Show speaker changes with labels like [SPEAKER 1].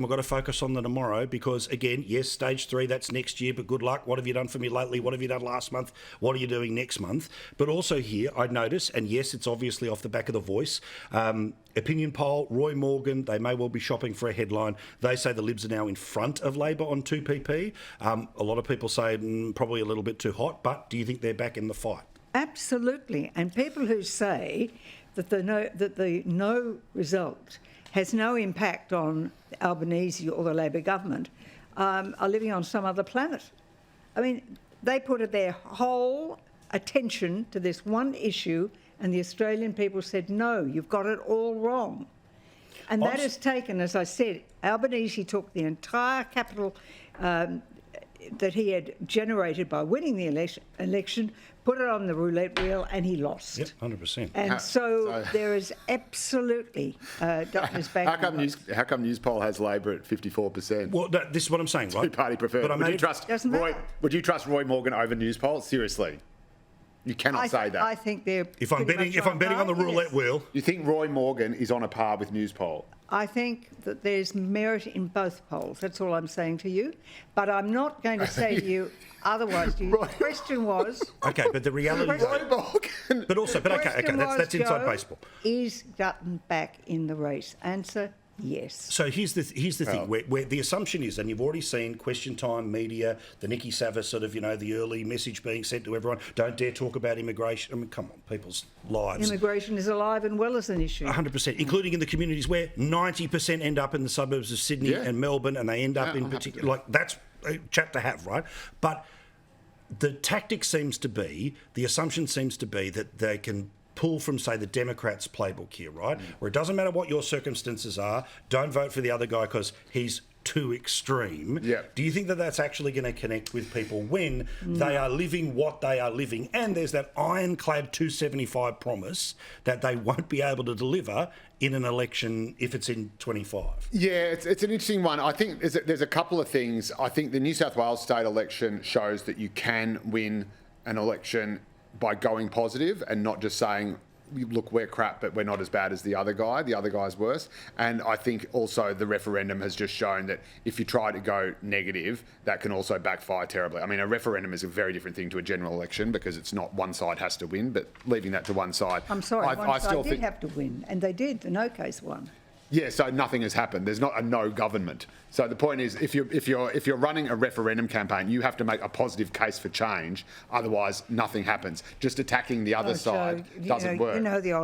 [SPEAKER 1] We've got to focus on the tomorrow because, again, yes, stage 3, that's next year, but good luck. What have you done for me lately? What have you done last month? What are you doing next month? But also here, I notice, and yes, it's obviously off the back of The Voice, opinion poll, Roy Morgan, they may well be shopping for a headline. They say the Libs are now in front of Labor on 2PP. A lot of people say probably a little bit too hot, but do you think they're back in the fight?
[SPEAKER 2] Absolutely. And people who say that the no result has no impact on Albanese or the Labor government are living on some other planet. I mean, they put their whole attention to this one issue and the Australian people said, no, you've got it all wrong. And that has taken, as I said, Albanese took the entire capital that he had generated by winning the election, put it on the roulette wheel, and he lost.
[SPEAKER 1] Yep, 100%.
[SPEAKER 2] And so there is absolutely doctors back.
[SPEAKER 3] How come Newspoll has Labor at 54%?
[SPEAKER 1] Well, this is what I'm saying, right?
[SPEAKER 3] Two-party preferred.
[SPEAKER 1] But
[SPEAKER 3] Would you trust Roy Morgan over Newspoll? Seriously, you cannot say that.
[SPEAKER 2] I think they're.
[SPEAKER 1] If I'm betting on the roulette wheel,
[SPEAKER 3] you think Roy Morgan is on a par with Newspoll?
[SPEAKER 2] I think that there's merit in both polls. That's all I'm saying to you. But I'm not going to say to you otherwise. The question was...
[SPEAKER 1] Okay, but the reality is...
[SPEAKER 3] Roy Morgan...
[SPEAKER 1] But okay, that's inside baseball.
[SPEAKER 2] Is Dutton back in the race? Answer, yes.
[SPEAKER 1] So here's the thing, where the assumption is, and you've already seen Question Time, media, the Nikki Savas sort of, the early message being sent to everyone, don't dare talk about immigration. I mean, come on, people's lives.
[SPEAKER 2] Immigration is alive and well as an issue.
[SPEAKER 1] 100%, including in the communities where 90% end up in the suburbs of Sydney and Melbourne, and they end up in particular, like, that's a chat to have, right? But the tactic seems to be, the assumption seems to be that they can pull from, say, the Democrats' playbook here, right? Where it doesn't matter what your circumstances are, don't vote for the other guy because he's too extreme.
[SPEAKER 3] Yeah.
[SPEAKER 1] Do you think that that's actually going to connect with people when they are living what they are living, and there's that ironclad 275 promise that they won't be able to deliver in an election if it's in 25?
[SPEAKER 3] Yeah, it's an interesting one. I think there's a couple of things. I think the New South Wales state election shows that you can win an election by going positive and not just saying, look, we're crap, but we're not as bad as the other guy. The other guy's worse. And I think also the referendum has just shown that if you try to go negative, that can also backfire terribly. I mean, a referendum is a very different thing to a general election because it's not one side has to win, but leaving that to one side.
[SPEAKER 2] I'm sorry, one side did have to win, and they did. The no case won.
[SPEAKER 3] Yeah, so nothing has happened. There's not a no government. So the point is, if you're running a referendum campaign, you have to make a positive case for change. Otherwise, nothing happens. Just attacking the other side doesn't work.
[SPEAKER 2] You know the old